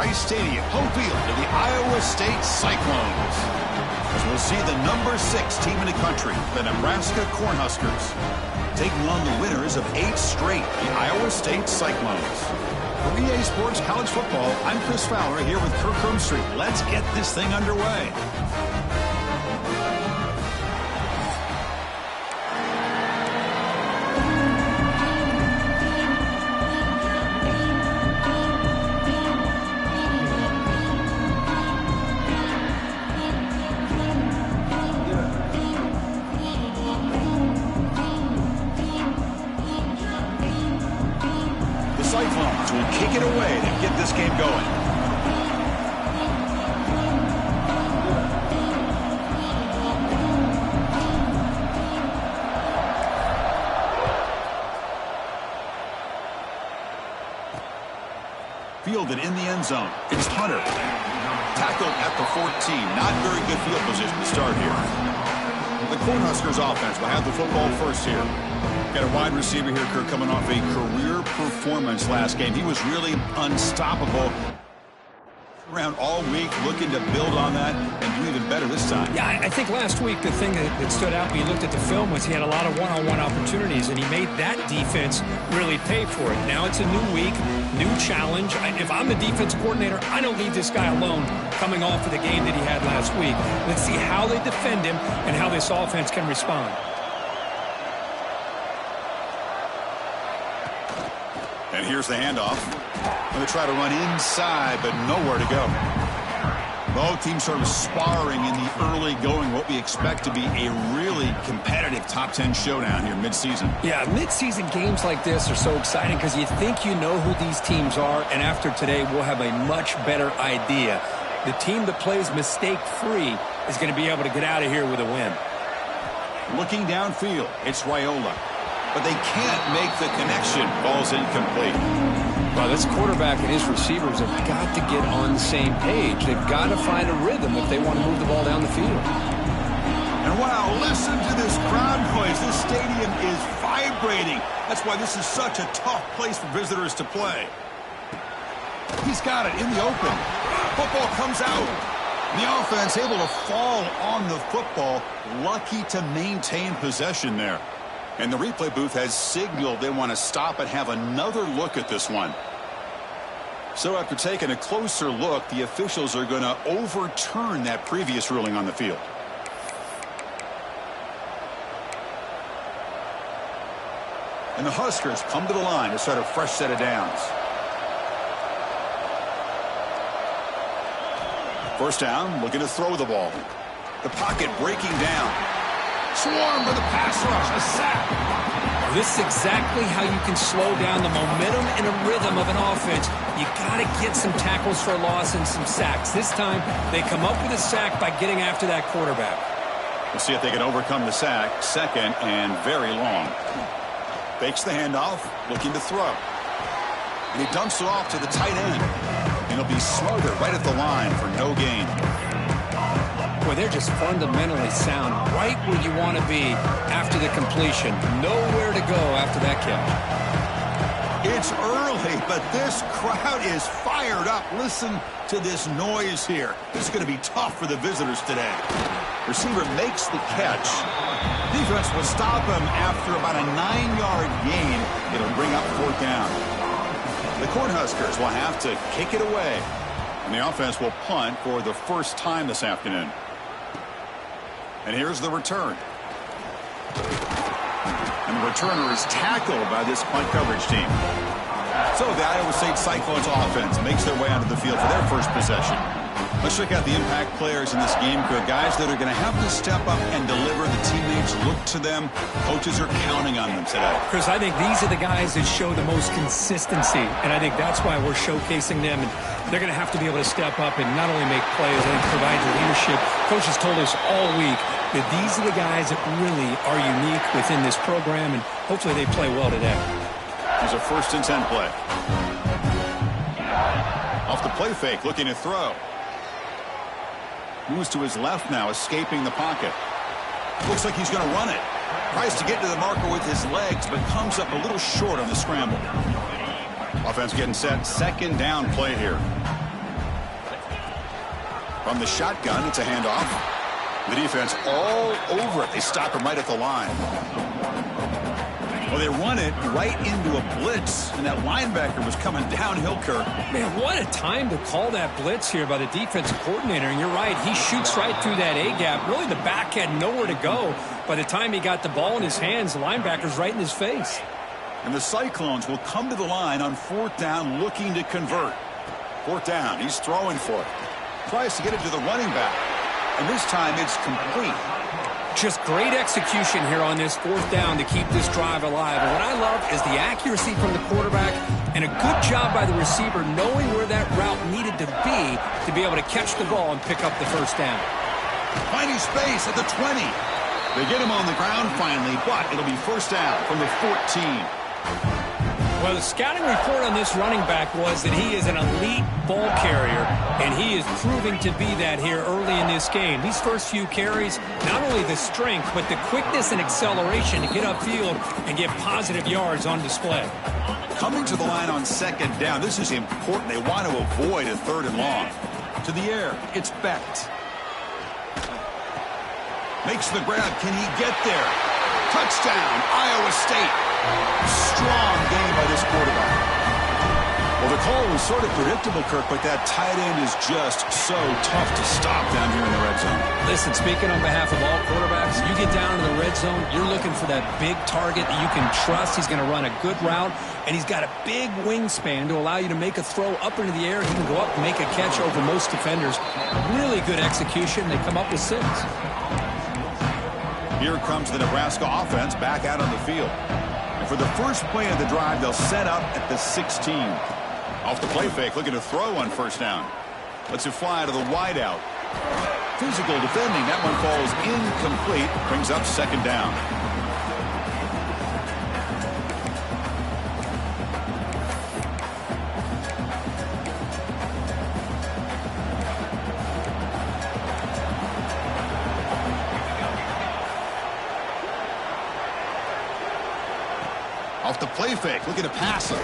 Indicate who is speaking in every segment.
Speaker 1: Price Stadium, home field of the Iowa State Cyclones. As we'll see the number 6 team in the country, the Nebraska Cornhuskers, taking on the winners of 8 straight, the Iowa State Cyclones. For EA Sports College Football, I'm Chris Fowler here with Kirk Hermstreet. Let's get this thing underway. Cyclones will kick it away to get this game going. Fielded in the end zone. It's Hunter. Tackled at the 14. Not very good field position to start here. The Cornhuskers offense will have the football first here. Got a wide receiver here, Kirk, coming off a career performance last game. He was really unstoppable around all week, looking to build on that and do even better this time.
Speaker 2: Yeah, I think last week the thing that stood out when you looked at the film was he had a lot of one-on-one opportunities, and he made that defense really pay for it. Now it's a new week, new challenge. If I'm the defense coordinator, I don't leave this guy alone coming off of the game that he had last week. Let's see how they defend him and how this offense can respond.
Speaker 1: And here's the handoff. Going to try to run inside, but nowhere to go. Both teams sort of sparring in the early going, what we expect to be a really competitive top 10 showdown here midseason.
Speaker 2: Yeah, midseason games like this are so exciting because you think you know who these teams are, and after today we'll have a much better idea. The team that plays mistake-free is going to be able to get out of here with a win.
Speaker 1: Looking downfield, it's Raiola. But they can't make the connection. Ball's incomplete.
Speaker 2: Well, this quarterback and his receivers have got to get on the same page. They've got to find a rhythm if they want to move the ball down the field.
Speaker 1: And wow, listen to this crowd noise. This stadium is vibrating. That's why this is such a tough place for visitors to play. He's got it in the open. Football comes out. The offense able to fall on the football. Lucky to maintain possession there. And the replay booth has signaled they want to stop and have another look at this one. So after taking a closer look, the officials are going to overturn that previous ruling on the field. And the Huskers come to the line to start a fresh set of downs. First down, looking to throw the ball. The pocket breaking down. Swarm with a pass rush, a sack.
Speaker 2: This is exactly how you can slow down the momentum and a rhythm of an offense. You got to get some tackles for loss and some sacks. This time, they come up with a sack by getting after that quarterback.
Speaker 1: We'll see if they can overcome the sack. Second and very long. Fakes the handoff, looking to throw. And he dumps it off to the tight end. And he'll be smothered right at the line for no gain.
Speaker 2: Boy, they're just fundamentally sound, right where you want to be after the completion. Nowhere to go after that catch.
Speaker 1: It's early, but this crowd is fired up. Listen to this noise here. This is going to be tough for the visitors today. Receiver makes the catch. Defense will stop him after about a 9-yard gain. It'll bring up 4th down. The Cornhuskers will have to kick it away. And the offense will punt for the first time this afternoon. And here's the return. And the returner is tackled by this punt coverage team. So the Iowa State Cyclones offense makes their way onto the field for their first possession. Let's check out the impact players in this game, guys that are going to have to step up and deliver. The teammates look to them. Coaches are counting on them today.
Speaker 2: Chris, I think these are the guys that show the most consistency, and I think that's why we're showcasing them. And they're going to have to be able to step up and not only make plays, I think provide the leadership. Coaches told us all week that these are the guys that really are unique within this program, and hopefully they play well today.
Speaker 1: There's a 1st and 10 play. Off the play fake, looking to throw. Moves to his left now, escaping the pocket. Looks like he's going to run it. Tries to get to the marker with his legs, but comes up a little short on the scramble. Offense getting set. 2nd down play here. From the shotgun, it's a handoff. The defense all over it. They stop him right at the line. Well, they run it right into a blitz, and that linebacker was coming downhill, Kirk.
Speaker 2: Man, what a time to call that blitz here by the defensive coordinator. And you're right, he shoots right through that A-gap. Really, the back had nowhere to go. By the time he got the ball in his hands, the linebacker's right in his face.
Speaker 1: And the Cyclones will come to the line on 4th down looking to convert. 4th down, he's throwing for it. Tries to get it to the running back. And this time it's complete.
Speaker 2: Just great execution here on this 4th down to keep this drive alive. And what I love is the accuracy from the quarterback and a good job by the receiver knowing where that route needed to be able to catch the ball and pick up the 1st down.
Speaker 1: Finding space at the 20. They get him on the ground finally, but it'll be 1st down from the 14.
Speaker 2: Well, the scouting report on this running back was that he is an elite ball carrier, and he is proving to be that here early in this game. These first few carries, not only the strength, but the quickness and acceleration to get upfield and get positive yards on display.
Speaker 1: Coming to the line on 2nd down, this is important. They want to avoid a 3rd and long. To the air, it's Becht. Makes the grab. Can he get there? Touchdown, Iowa State. Strong game by this quarterback. Well, the call was sort of predictable, Kirk, but that tight end is just so tough to stop down here in the red zone.
Speaker 2: Listen, speaking on behalf of all quarterbacks, you get down in the red zone, you're looking for that big target that you can trust. He's going to run a good route, and he's got a big wingspan to allow you to make a throw up into the air. He can go up and make a catch over most defenders. Really good execution. They come up with 6.
Speaker 1: Here comes the Nebraska offense back out on the field. And for the first play of the drive, they'll set up at the 16. Off the play fake, looking to throw on 1st down. Lets it fly to the wideout. Physical defending. That one falls incomplete. Brings up 2nd down. Off the play fake, looking to pass it.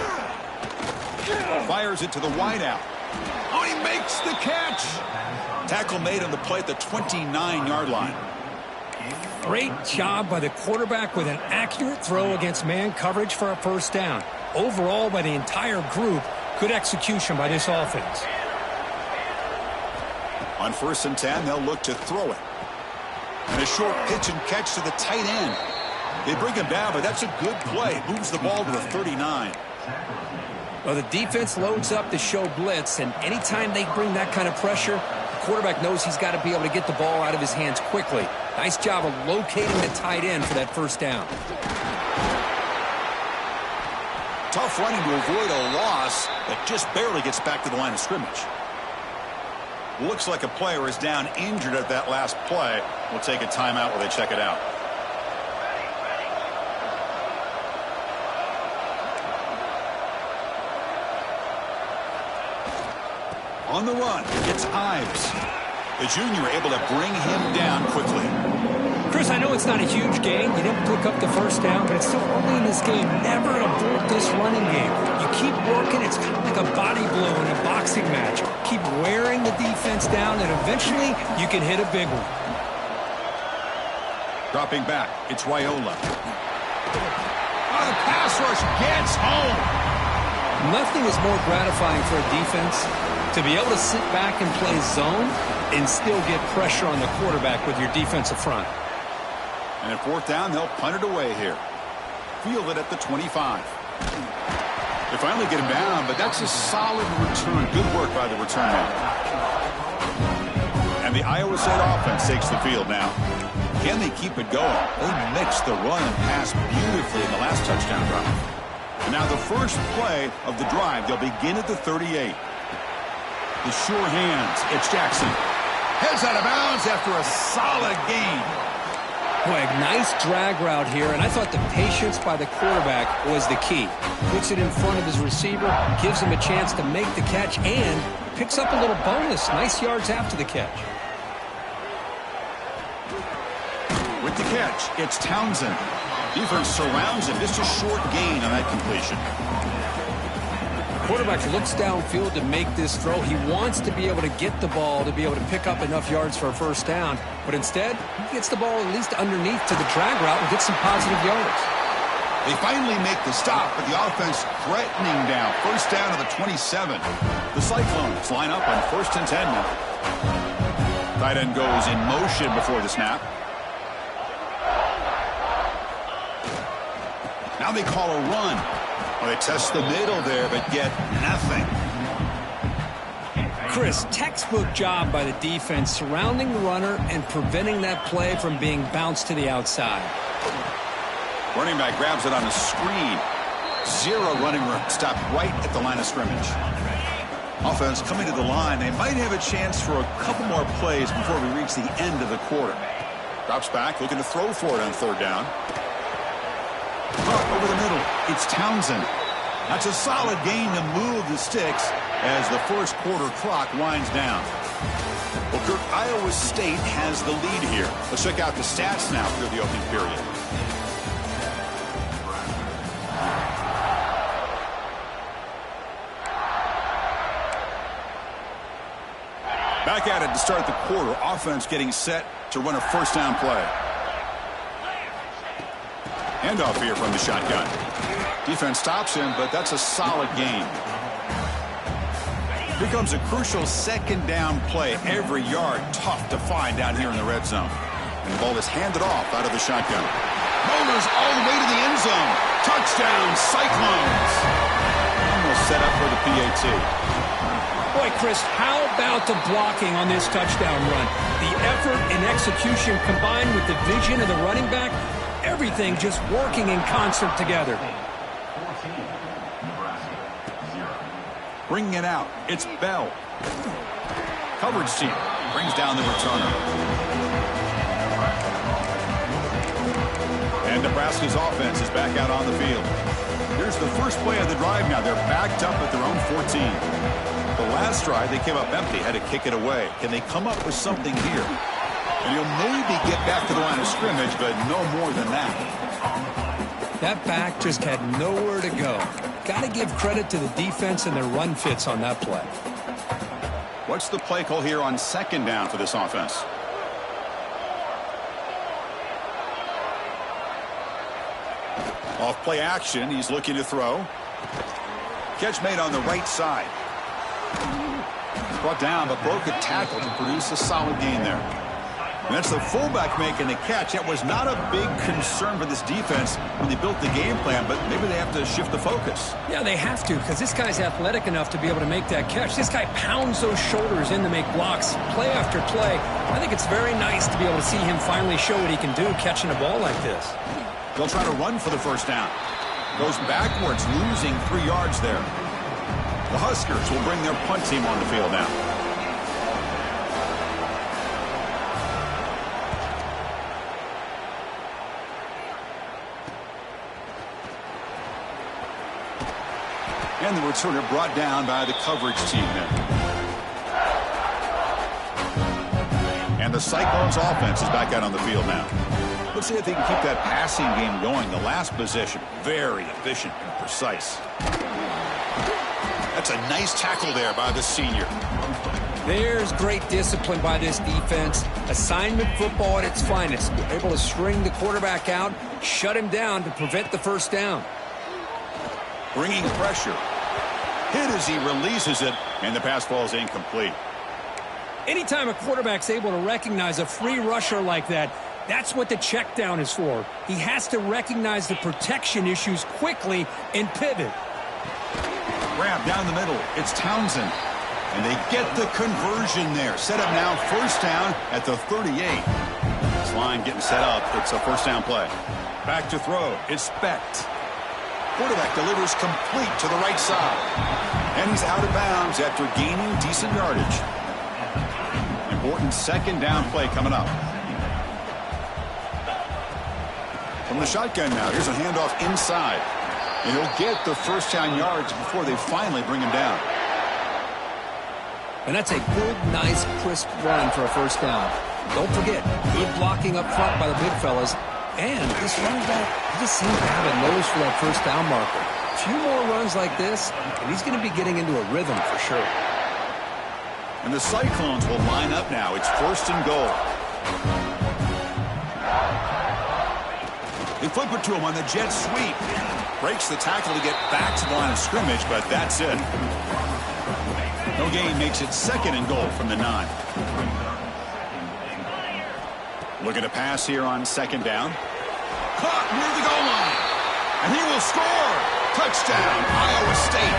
Speaker 1: Fires it to the wideout. Oh, he makes the catch. Tackle made on the play at the 29-yard line.
Speaker 2: Great job by the quarterback with an accurate throw against man coverage for a 1st down. Overall, by the entire group, good execution by this offense.
Speaker 1: On 1st and 10, they'll look to throw it. And a short pitch and catch to the tight end. They bring him down, but that's a good play. Moves the ball to the 39.
Speaker 2: Well, the defense loads up to show blitz, and anytime they bring that kind of pressure, the quarterback knows he's got to be able to get the ball out of his hands quickly. Nice job of locating the tight end for that 1st down.
Speaker 1: Tough running to avoid a loss that just barely gets back to the line of scrimmage. Looks like a player is down injured at that last play. We'll take a timeout while they check it out. On the run, it's Ives. The junior able to bring him down quickly.
Speaker 2: Chris, I know it's not a huge game. You didn't pick up the 1st down, but it's still early in this game. Never abort this running game. You keep working. It's kind of like a body blow in a boxing match. Keep wearing the defense down, and eventually you can hit a big one.
Speaker 1: Dropping back, it's Raiola. Oh, the pass rush gets home.
Speaker 2: Nothing is more gratifying for a defense to be able to sit back and play zone and still get pressure on the quarterback with your defensive front.
Speaker 1: And at 4th down, they'll punt it away here. Field it at the 25. They finally get him down, but that's a solid return. Good work by the return man. And the Iowa State offense takes the field now. Can they keep it going? They mixed the run and pass beautifully in the last touchdown drive. And now the first play of the drive, they'll begin at the 38. The sure hands, it's Jackson. Heads out of bounds after a solid gain.
Speaker 2: Boy, a nice drag route here, and I thought the patience by the quarterback was the key. Puts it in front of his receiver, gives him a chance to make the catch, and picks up a little bonus. Nice yards after the catch.
Speaker 1: With the catch, it's Townsend. Defense surrounds him. Just a short gain on that completion.
Speaker 2: Quarterback looks downfield to make this throw. He wants to be able to get the ball to be able to pick up enough yards for a first down. But instead, he gets the ball at least underneath to the drag route and gets some positive yards.
Speaker 1: They finally make the stop, but the offense threatening down. First down to the 27. The Cyclones line up on 1st and 10 now. Tight end goes in motion before the snap. Now they call a run. Well, they test the middle there, but get nothing.
Speaker 2: Chris, textbook job by the defense surrounding the runner and preventing that play from being bounced to the outside.
Speaker 1: Running back grabs it on a screen. Zero running room. Stopped right at the line of scrimmage. Offense coming to the line. They might have a chance for a couple more plays before we reach the end of the quarter. Drops back, looking to throw for it on 3rd down. Up over the middle, it's Townsend. That's a solid gain to move the sticks as the first quarter clock winds down. Well, Kirk, Iowa State has the lead here. Let's check out the stats now through the opening period. Back at it to start the quarter. Offense getting set to run a first down play. Handoff here from the shotgun. Defense stops him, but that's a solid gain. Here comes a crucial 2nd down play. Every yard tough to find down here in the red zone. And the ball is handed off out of the shotgun. Bowlers all the way to the end zone. Touchdown, Cyclones. Almost set up for the PAT.
Speaker 2: Boy, Chris, how about the blocking on this touchdown run? The effort and execution combined with the vision of the running back, everything just working in concert together.
Speaker 1: Bringing it out, it's Bell. Coverage team brings down the returner. And Nebraska's offense is back out on the field. Here's the first play of the drive now. They're backed up at their own 14. The last drive, they came up empty, had to kick it away. Can they come up with something here? And he'll maybe get back to the line of scrimmage, but no more than that.
Speaker 2: That back just had nowhere to go. Got to give credit to the defense and their run fits on that play.
Speaker 1: What's the play call here on 2nd down for this offense? Off play action, he's looking to throw. Catch made on the right side. Brought down, but broke a tackle to produce a solid gain there. And that's the fullback making the catch. That was not a big concern for this defense when they built the game plan, but maybe they have to shift the focus.
Speaker 2: Yeah, they have to, because this guy's athletic enough to be able to make that catch. This guy pounds those shoulders in to make blocks play after play. I think it's very nice to be able to see him finally show what he can do catching a ball like this.
Speaker 1: They'll try to run for the first down. Goes backwards, losing 3 yards there. The Huskers will bring their punt team on the field now. And the returner brought down by the coverage team then. And the Cyclones offense is back out on the field now. Let's see if they can keep that passing game going. The last possession, very efficient and precise. That's a nice tackle there by the senior.
Speaker 2: There's great discipline by this defense. Assignment football at its finest. Able to string the quarterback out, shut him down to prevent the first down.
Speaker 1: Bringing pressure. Hit as he releases it, and the pass ball is incomplete.
Speaker 2: Anytime a quarterback's able to recognize a free rusher like that, that's what the check down is for. He has to recognize the protection issues quickly and pivot.
Speaker 1: Grab down the middle. It's Townsend. And they get the conversion there. Set up now, first down at the 38. This line getting set up. It's a first down play. Back to throw. It's Specht. Quarterback delivers complete to the right side. And he's out of bounds after gaining decent yardage. Important second down play coming up. From the shotgun now, here's a handoff inside. And he'll get the first down yards before they finally bring him down.
Speaker 2: And that's a good, nice, crisp run for a first down. Don't forget, good blocking up front by the big fellas. And this running back, he just seems to have a nose for that first down marker. few more runs like this, and he's going to be getting into a rhythm for sure.
Speaker 1: And the Cyclones will line up now. It's 1st and goal. They flip it to him on the jet sweep. Breaks the tackle to get back to the line of scrimmage, but that's it. No gain makes it 2nd and goal from the 9. Looking to pass here on 2nd down. Caught near the goal line. And he will score. Touchdown, Iowa State.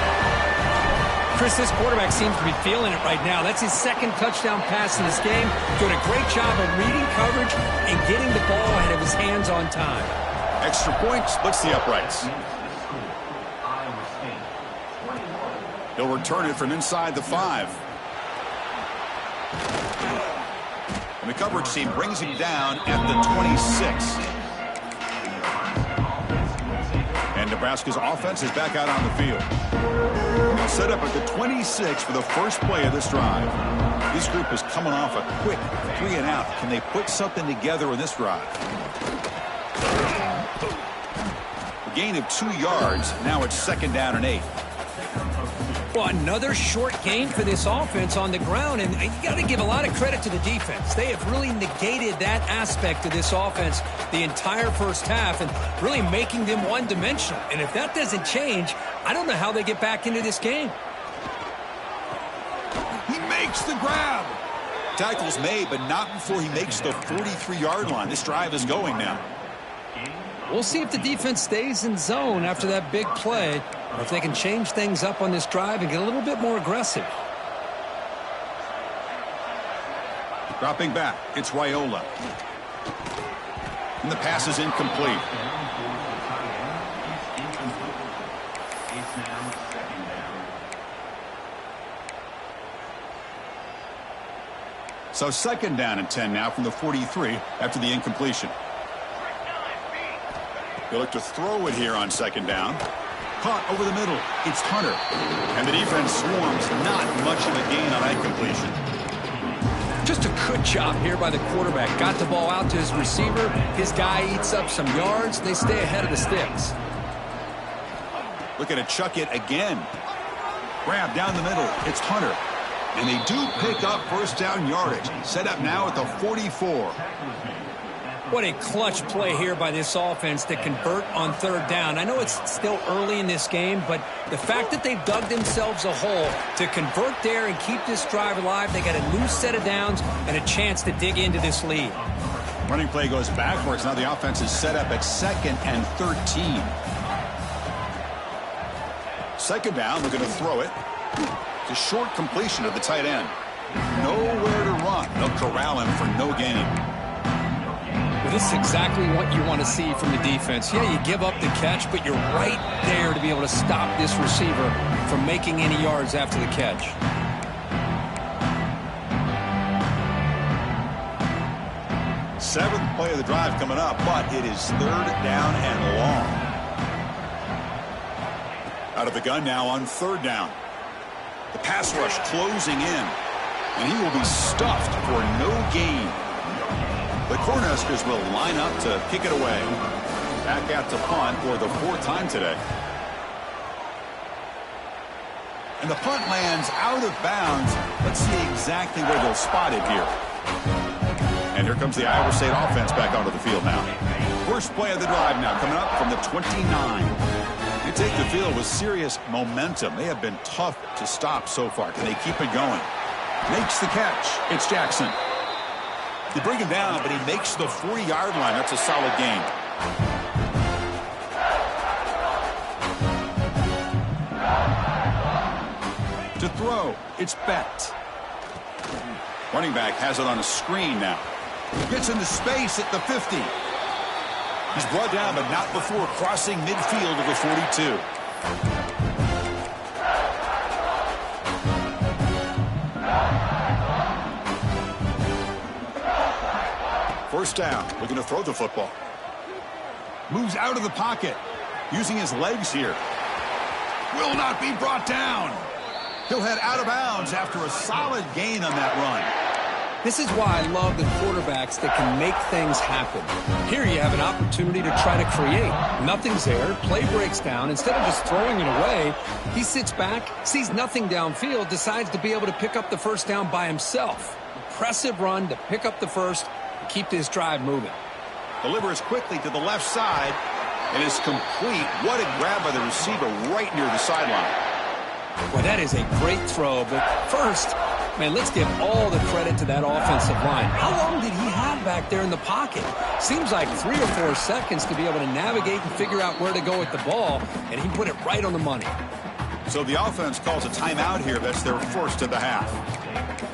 Speaker 2: Chris, this quarterback seems to be feeling it right now. That's his 2nd touchdown pass in this game. Doing a great job of reading coverage and getting the ball ahead of his hands on time.
Speaker 1: Extra point splits the uprights. He'll return it from inside the 5. And the coverage team brings him down at the 26. And Nebraska's offense is back out on the field. They'll set up at the 26 for the first play of this drive. This group is coming off a quick 3 and out. Can they put something together in this drive? A gain of 2 yards. Now it's 2nd down and 8.
Speaker 2: Well, another short gain for this offense on the ground, and you got to give a lot of credit to the defense. They have really negated that aspect of this offense the entire first half and really making them one-dimensional. And if that doesn't change, I don't know how they get back into this game.
Speaker 1: He makes the grab. Tackle's made, but not before he makes the 43-yard line. This drive is going now.
Speaker 2: We'll see if the defense stays in zone after that big play, or if they can change things up on this drive and get a little bit more aggressive.
Speaker 1: Dropping back, it's Raiola. And the pass is incomplete. So 2nd down and 10 now from the 43 after the incompletion. He'll look to throw it here on 2nd down. Caught over the middle. It's Hunter. And the defense swarms. Not much of a gain on that completion.
Speaker 2: Just a good job here by the quarterback. Got the ball out to his receiver. His guy eats up some yards. They stay ahead of the sticks.
Speaker 1: Looking to chuck it again. Grab down the middle. It's Hunter. And they do pick up 1st down yardage. Set up now at the 44.
Speaker 2: What a clutch play here by this offense to convert on 3rd down. I know it's still early in this game, but the fact that they've dug themselves a hole to convert there and keep this drive alive, they got a new set of downs and a chance to dig into this lead.
Speaker 1: Running play goes backwards. Now the offense is set up at 2nd and 13. 2nd down, looking to throw it. It's a short completion of the tight end. Nowhere to run. They'll corral him for no gain.
Speaker 2: This is exactly what you want to see from the defense. Yeah, you give up the catch, but you're right there to be able to stop this receiver from making any yards after the catch.
Speaker 1: Seventh play of the drive coming up, but it is 3rd down and long. Out of the gun now on 3rd down. The pass rush closing in, and he will be stuffed for no gain. The Cornhuskers will line up to kick it away. Back out to punt for the 4th time today. And the punt lands out of bounds. Let's see exactly where they'll spot it here. And here comes the Iowa State offense back onto the field now. First play of the drive now coming up from the 29. They take the field with serious momentum. They have been tough to stop so far. Can they keep it going? Makes the catch. It's Jackson. They bring him down, but he makes the 40-yard line. That's a solid gain. To throw, it's Becht. Running back has it on a screen now. Gets into space at the 50. He's brought down, but not before crossing midfield of the 42. First down, looking to throw the football. Moves out of the pocket, using his legs here. Will not be brought down. He'll head out of bounds after a solid gain on that run.
Speaker 2: This is why I love the quarterbacks that can make things happen. Here you have an opportunity to try to create. Nothing's there. Play breaks down. Instead of just throwing it away, he sits back, sees nothing downfield, decides to be able to pick up the first down by himself. Impressive run to pick up the first and keep this drive moving.
Speaker 1: Delivers quickly to the left side and is complete. What a grab by the receiver right near the sideline.
Speaker 2: Well, that is a great throw, but first, man, let's give all the credit to that offensive line. How long did he have back there in the pocket? Seems like 3 or 4 seconds to be able to navigate and figure out where to go with the ball, and he put it right on the money.
Speaker 1: So the offense calls a timeout here. That's their first of the half.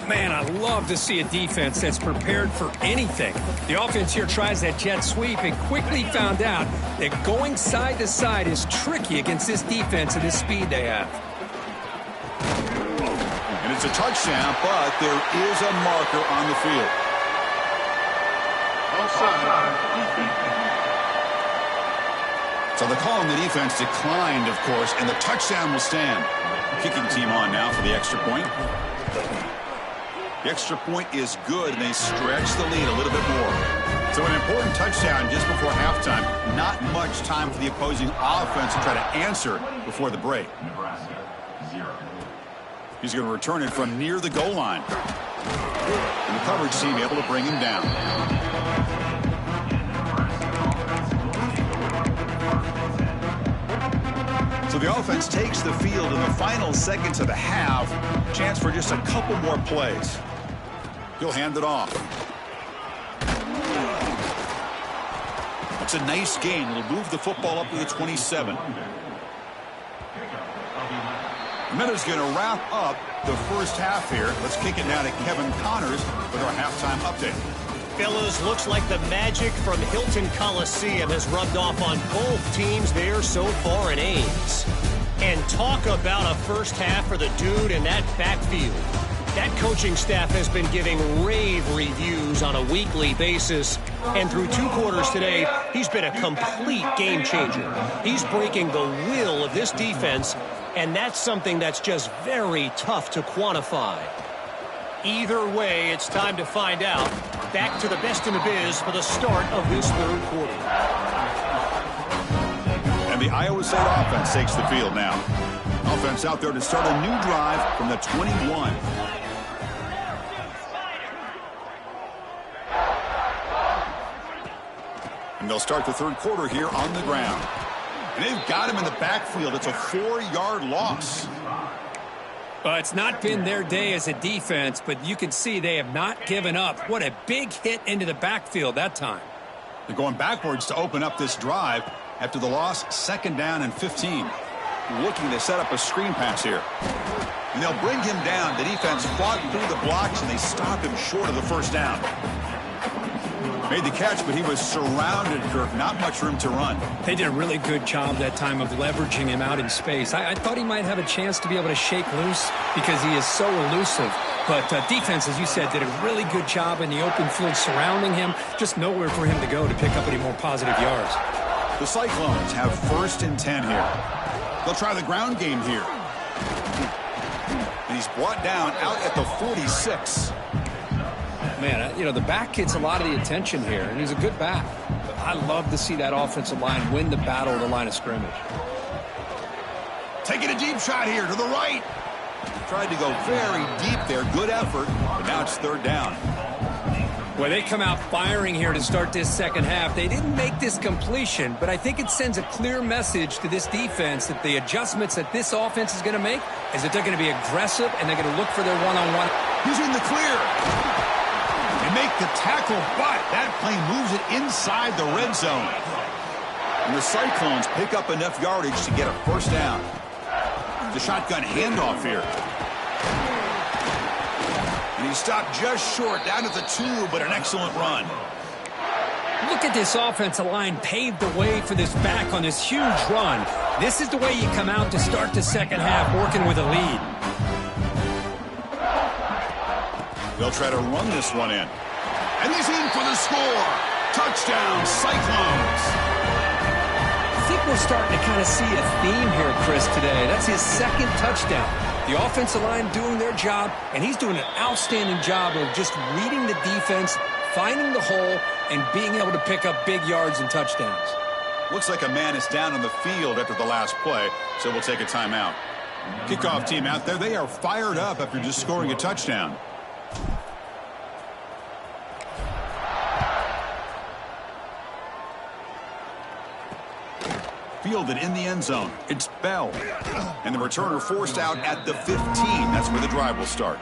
Speaker 2: Man, I love to see a defense that's prepared for anything. The offense here tries that jet sweep and quickly found out that going side to side is tricky against this defense and this speed they have.
Speaker 1: And it's a touchdown, but there is a marker on the field. So the call on the defense declined, of course, and the touchdown will stand. Kicking team on now for the extra point. The extra point is good, and they stretch the lead a little bit more. So an important touchdown just before halftime. Not much time for the opposing offense to try to answer before the break.
Speaker 3: Nebraska, 0.
Speaker 1: He's going to return it from near the goal line. And the coverage team able to bring him down. So the offense takes the field in the final seconds of the half. Chance for just a couple more plays. He'll hand it off. It's a nice gain. It'll move the football up to the 27. Miller's going to wrap up the first half here. Let's kick it now to Kevin Connors with our halftime update.
Speaker 4: Fellas, looks like the magic from Hilton Coliseum has rubbed off on both teams there so far in Ames. And talk about a first half for the dude in that backfield. That coaching staff has been giving rave reviews on a weekly basis. And through 2 quarters today, he's been a complete game changer. He's breaking the will of this defense, and that's something that's just very tough to quantify. Either way, it's time to find out. Back to the best in the biz for the start of this third quarter.
Speaker 1: And the Iowa State offense takes the field now. Offense out there to start a new drive from the 21. And they'll start the third quarter here on the ground. And they've got him in the backfield. It's a 4-yard loss.
Speaker 2: It's not been their day as a defense, but you can see they have not given up. What a big hit into the backfield that time.
Speaker 1: They're going backwards to open up this drive after the loss, 2nd down and 15. Looking to set up a screen pass here. And they'll bring him down. The defense fought through the blocks, and they stopped him short of the first down. Made the catch, but he was surrounded, Kirk. Not much room to run.
Speaker 2: They did a really good job that time of leveraging him out in space. I thought he might have a chance to be able to shake loose because he is so elusive. But defense, as you said, did a really good job in the open field surrounding him. Just nowhere for him to go to pick up any more positive yards.
Speaker 1: The Cyclones have 1st and 10 here. They'll try the ground game here. And he's brought down out at the 46.
Speaker 2: Man, the back gets a lot of the attention here, and he's a good back. But I love to see that offensive line win the battle of the line of scrimmage.
Speaker 1: Taking a deep shot here to the right. Tried to go very deep there. Good effort, but now it's 3rd down.
Speaker 2: Well, they come out firing here to start this second half. They didn't make this completion, but I think it sends a clear message to this defense that the adjustments that this offense is going to make is that they're going to be aggressive and they're going to look for their one-on-one.
Speaker 1: He's in the clear. They make the tackle, but that play moves it inside the red zone. And the Cyclones pick up enough yardage to get a first down. The shotgun handoff here. And he stopped just short, down at the 2, but an excellent run.
Speaker 2: Look at this offensive line paved the way for this back on this huge run. This is the way you come out to start the second half, working with a lead.
Speaker 1: They'll try to run this one in. And he's in for the score. Touchdown, Cyclones.
Speaker 2: I think we're starting to kind of see a theme here, Chris, today. That's his 2nd touchdown. The offensive line doing their job, and he's doing an outstanding job of just reading the defense, finding the hole, and being able to pick up big yards and touchdowns.
Speaker 1: Looks like a man is down on the field after the last play, so we'll take a timeout. Kickoff team out there, they are fired up after just scoring a touchdown. Fielded in the end zone. It's Bell. And the returner forced out at the 15. That's where the drive will start.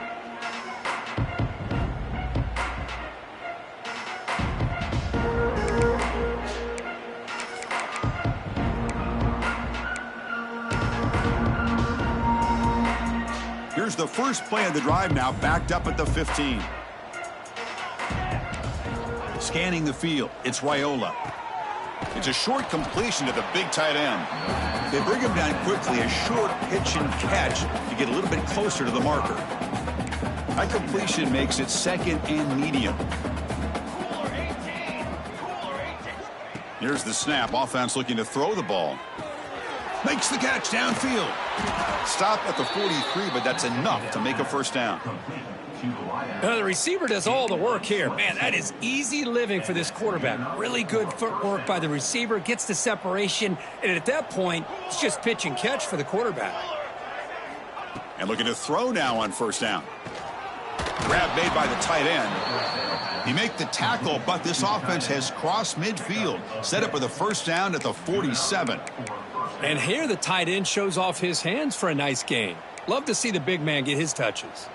Speaker 1: Here's the first play of the drive now, backed up at the 15. Scanning the field, it's Raiola. It's a short completion to the big tight end. They bring him down quickly, a short pitch and catch to get a little bit closer to the marker. That completion makes it second and medium. Here's the snap. Offense looking to throw the ball. Makes the catch downfield. Stop at the 43, but that's enough to make a first down.
Speaker 2: The receiver does all the work here. Man, that is easy living for this quarterback. Really good footwork by the receiver, gets the separation, and at that point, it's just pitch and catch for the quarterback.
Speaker 1: And looking to throw now on first down. Grab made by the tight end. He made the tackle, but this offense has crossed midfield. Set up with a first down at the 47.
Speaker 2: And here the tight end shows off his hands for a nice gain. Love to see the big man get his touches.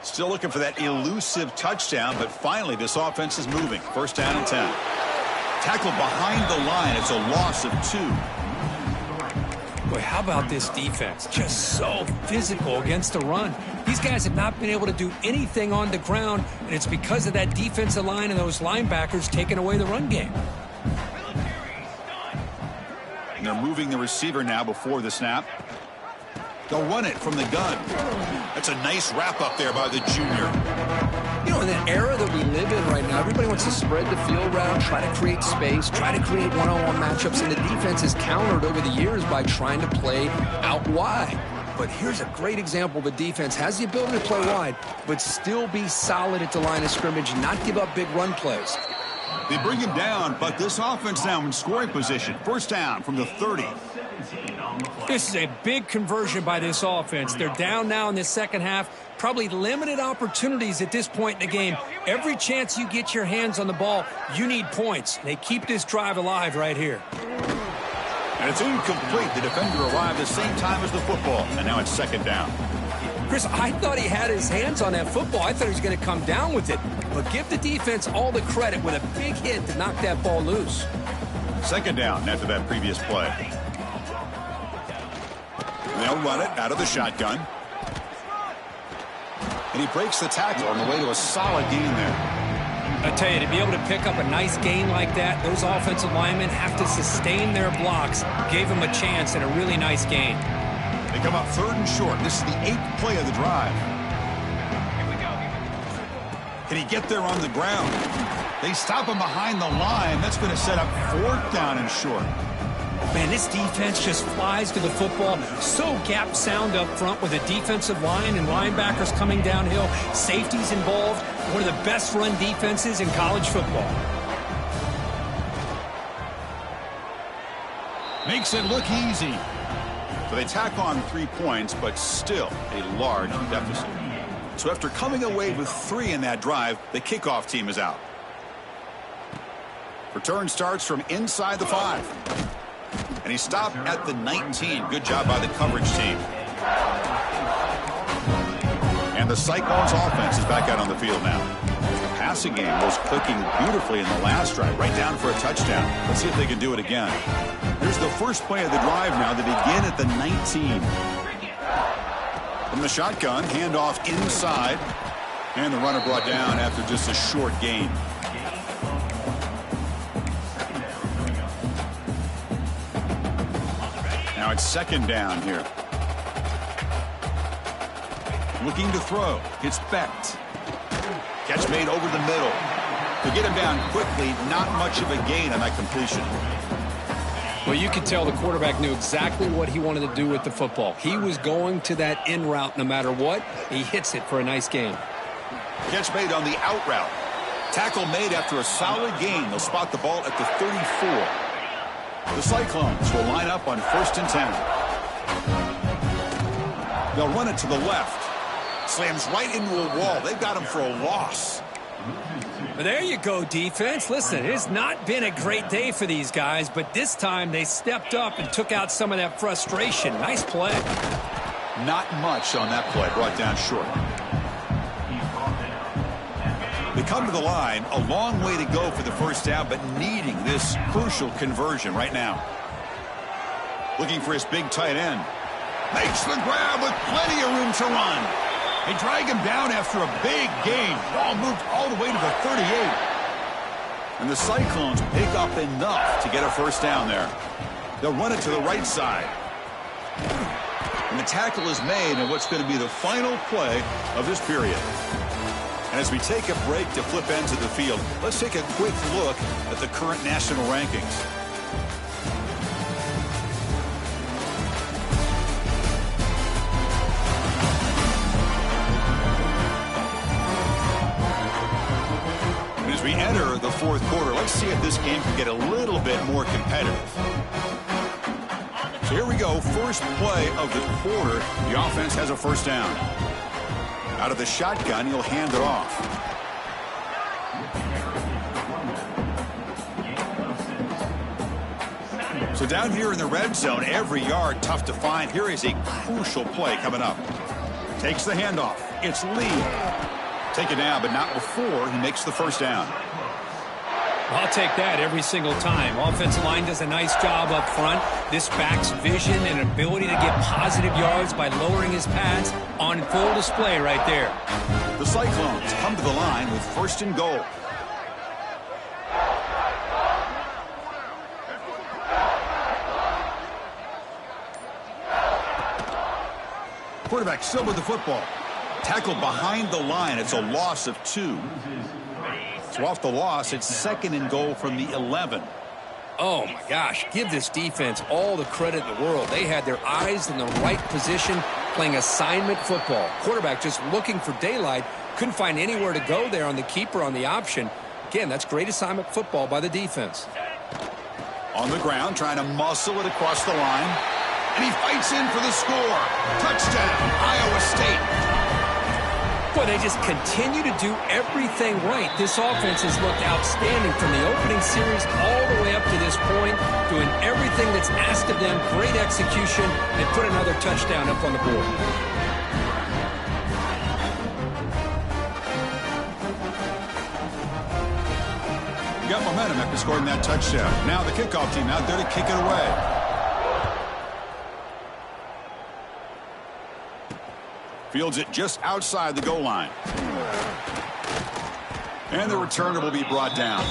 Speaker 1: Still looking for that elusive touchdown, but finally this offense is moving. First down and 10. Tackle behind the line. It's a loss of 2.
Speaker 2: Boy, how about this defense? Just so physical against the run. These guys have not been able to do anything on the ground, and it's because of that defensive line and those linebackers taking away the run game.
Speaker 1: And they're moving the receiver now before the snap. They'll run it from the gun. That's a nice wrap up there by the junior.
Speaker 2: You know, in the era that we live in right now, everybody wants to spread the field around, try to create space, try to create one-on-one matchups, and the defense is countered over the years by trying to play out wide. But here's a great example. The defense has the ability to play wide, but still be solid at the line of scrimmage, not give up big run plays.
Speaker 1: They bring him down, but this offense now in scoring position. First down from the 30.
Speaker 2: This is a big conversion by this offense. They're down now in the second half. Probably limited opportunities at this point in the game. Every chance you get your hands on the ball, you need points. They keep this drive alive right here.
Speaker 1: And it's incomplete. The defender arrived at the same time as the football, and now it's second down.
Speaker 2: Chris, I thought he had his hands on that football. I thought he was going to come down with it. But give the defense all the credit with a big hit to knock that ball loose.
Speaker 1: Second down after that previous play. They'll run it out of the shotgun. And he breaks the tackle on the way to a solid gain there.
Speaker 2: I tell you, to be able to pick up a nice gain like that, those offensive linemen have to sustain their blocks. Gave him a chance and a really nice gain.
Speaker 1: They come up third and short. This is the 8th play of the drive. Can he get there on the ground? They stop him behind the line. That's going to set up fourth down and short.
Speaker 2: Man, this defense just flies to the football. So gap sound up front with a defensive line and linebackers coming downhill. Safeties involved. One of the best run defenses in college football.
Speaker 1: Makes it look easy. So they tack on 3 points, but still a large deficit. So after coming away with 3 in that drive, the kickoff team is out. Return starts from inside the 5. And he stopped at the 19. Good job by the coverage team. And the Cyclones offense is back out on the field now. The passing game was clicking beautifully in the last drive, right down for a touchdown. Let's see if they can do it again. Here's the first play of the drive now. They begin at the 19. From the shotgun, handoff inside. And the runner brought down after just a short gain. Now it's second down here. Looking to throw. It's Becht. Catch made over the middle. To get him down quickly, not much of a gain on that completion.
Speaker 2: Well, you could tell the quarterback knew exactly what he wanted to do with the football. He was going to that in route no matter what. He hits it for a nice gain.
Speaker 1: Catch made on the out route. Tackle made after a solid gain. They'll spot the ball at the 34. The Cyclones will line up on 1st and 10. They'll run it to the left. Slams right into a wall. They've got him for a loss.
Speaker 2: Well, there you go, defense. Listen, it's not been a great day for these guys, but this time they stepped up and took out some of that frustration. Nice play.
Speaker 1: Not much on that play. Brought down short. They come to the line, a long way to go for the first down, but needing this crucial conversion right now. Looking for his big tight end. Makes the grab with plenty of room to run. They drag him down after a big gain. Ball moved all the way to the 38. And the Cyclones pick up enough to get a first down there. They'll run it to the right side. And the tackle is made in what's going to be the final play of this period. And as we take a break to flip ends of the field, let's take a quick look at the current national rankings. And as we enter the fourth quarter, let's see if this game can get a little bit more competitive. So here we go, first play of the quarter. The offense has a first down. Out of the shotgun, he'll hand it off. So down here in the red zone, every yard tough to find. Here is a crucial play coming up. Takes the handoff. It's Lee. Take it down, but not before he makes the first down.
Speaker 2: I'll take that every single time. Offensive line does a nice job up front. This back's vision and ability to get positive yards by lowering his pads on full display right there.
Speaker 1: The Cyclones come to the line with 1st and goal. Quarterback still with the football. Tackled behind the line. It's a loss of 2. So off the loss, it's 2nd and goal from the 11.
Speaker 2: Oh, my gosh. Give this defense all the credit in the world. They had their eyes in the right position, playing assignment football. Quarterback just looking for daylight. Couldn't find anywhere to go there on the keeper on the option. Again, that's great assignment football by the defense.
Speaker 1: On the ground, trying to muscle it across the line. And he fights in for the score. Touchdown, Iowa State.
Speaker 2: Boy, they just continue to do everything right. This offense has looked outstanding from the opening series all the way up to this point, doing everything that's asked of them. Great execution, and put another touchdown up on the board.
Speaker 1: Got momentum after scoring that touchdown. Now the kickoff team out there to kick it away. Fields it just outside the goal line. And the returner will be brought down.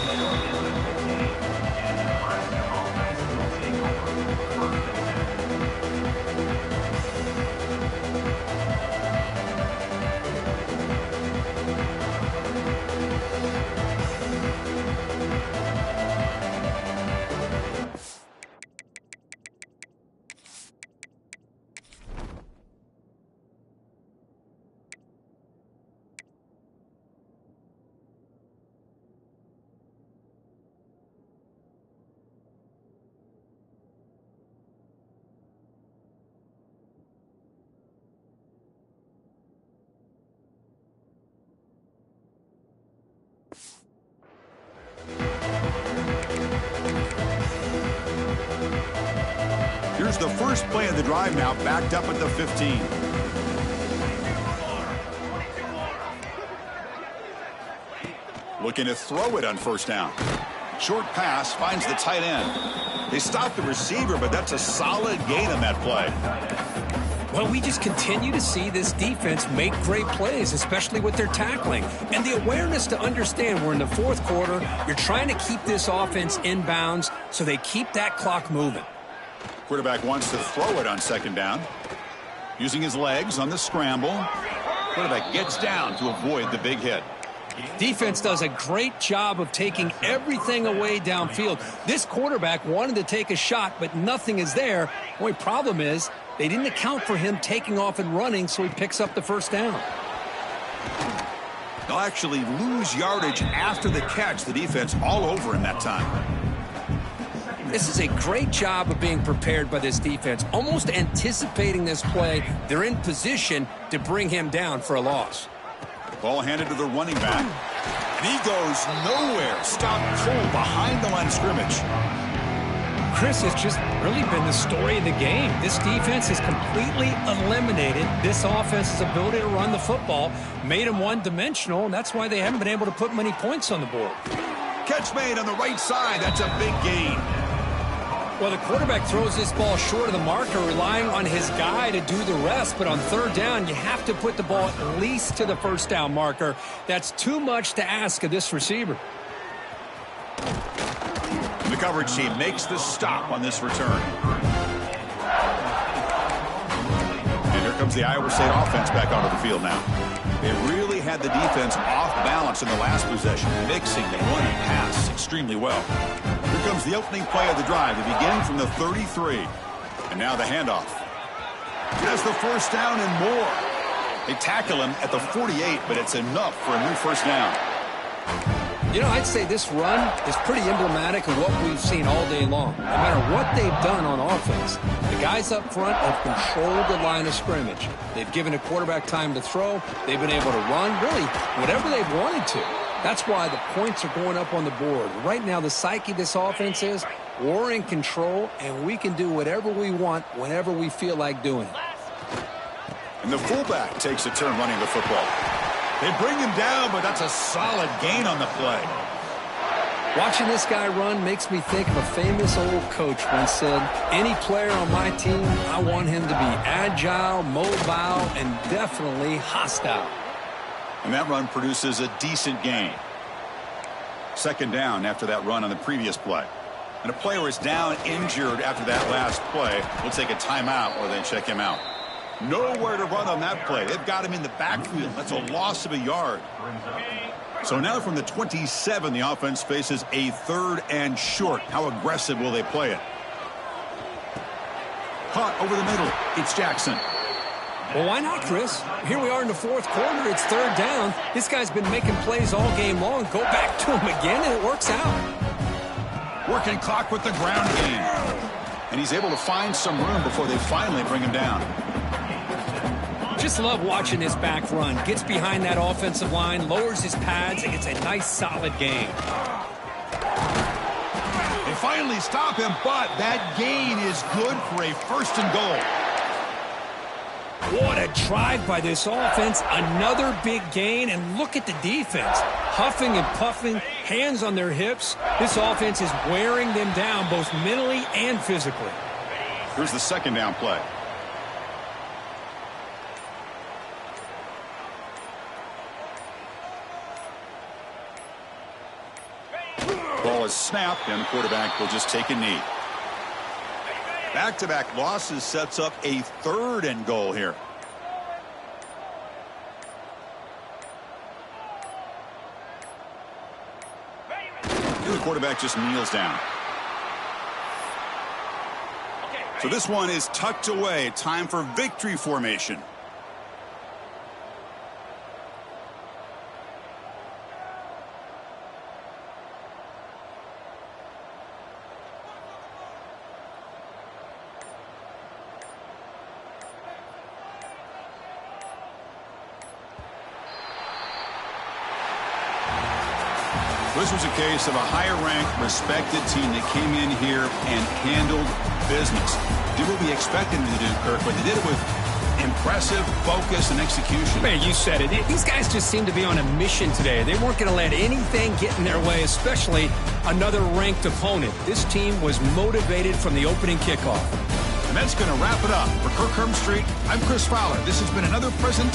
Speaker 1: Here's the first play of the drive now, backed up at the 15. Looking to throw it on first down. Short pass finds the tight end. They stop the receiver, but that's a solid gain on that play.
Speaker 2: Well, we just continue to see this defense make great plays, especially with their tackling. And the awareness to understand we're in the fourth quarter, you're trying to keep this offense in bounds so they keep that clock moving.
Speaker 1: Quarterback wants to throw it on second down. Using his legs on the scramble. Quarterback gets down to avoid the big hit.
Speaker 2: Defense does a great job of taking everything away downfield. This quarterback wanted to take a shot, but nothing is there. The only problem is they didn't account for him taking off and running, so he picks up the first down.
Speaker 1: They'll actually lose yardage after the catch. The defense all over him that time.
Speaker 2: This is a great job of being prepared by this defense, almost anticipating this play. They're in position to bring him down for a loss.
Speaker 1: Ball handed to the running back. And he goes nowhere. Stop cold behind the line of scrimmage.
Speaker 2: Chris, has just really been the story of the game. This defense has completely eliminated this offense's ability to run the football, made them one-dimensional, and that's why they haven't been able to put many points on the board.
Speaker 1: Catch made on the right side. That's a big gain.
Speaker 2: Well, the quarterback throws this ball short of the marker, relying on his guy to do the rest. But on third down, you have to put the ball at least to the first down marker. That's too much to ask of this receiver.
Speaker 1: The coverage team makes the stop on this return. And here comes the Iowa State offense back onto the field now. They really had the defense off balance in the last possession, mixing the run and pass extremely well. Here comes the opening play of the drive. They begin from the 33. And now the handoff. Has the first down and more. They tackle him at the 48, but it's enough for a new first down.
Speaker 2: You know, I'd say this run is pretty emblematic of what we've seen all day long. No matter what they've done on offense, the guys up front have controlled the line of scrimmage. They've given a quarterback time to throw. They've been able to run, really, whatever they've wanted to. That's why the points are going up on the board. Right now, the psyche of this offense is we're in control, and we can do whatever we want whenever we feel like doing it.
Speaker 1: And the fullback takes a turn running the football. They bring him down, but that's a solid gain on the play.
Speaker 2: Watching this guy run makes me think of a famous old coach once said, any player on my team, I want him to be agile, mobile, and definitely hostile.
Speaker 1: And that run produces a decent gain. Second down after that run on the previous play. And a player is down injured after that last play. We'll take a timeout or then check him out. Nowhere to run on that play. They've got him in the backfield. That's a loss of a yard. So now from the 27, the offense faces a third and short. How aggressive will they play it? Caught over the middle. It's Jackson.
Speaker 2: Well, why not, Chris? Here we are in the fourth quarter. It's third down. This guy's been making plays all game long. Go back to him again, and it works out.
Speaker 1: Working clock with the ground game. And he's able to find some room before they finally bring him down.
Speaker 2: Just love watching this back run. Gets behind that offensive line, lowers his pads, and gets a nice, solid gain.
Speaker 1: They finally stop him, but that gain is good for a first and goal.
Speaker 2: What a drive by this offense. Another big gain, and look at the defense. Huffing and puffing, hands on their hips. This offense is wearing them down both mentally and physically.
Speaker 1: Here's the second down play. Ball is snapped, and the quarterback will just take a knee. Back-to-back losses sets up a third and goal here. The quarterback just kneels down. So this one is tucked away. Time for victory formation. This was a case of a higher-ranked, respected team that came in here and handled business. Did what we expected them to do, Kirk, but they did it with impressive focus and execution.
Speaker 2: Man, you said it. These guys just seem to be on a mission today. They weren't going to let anything get in their way, especially another ranked opponent. This team was motivated from the opening kickoff.
Speaker 1: And that's going to wrap it up. For Kirk Herbstreit, I'm Chris Fowler. This has been another presentation.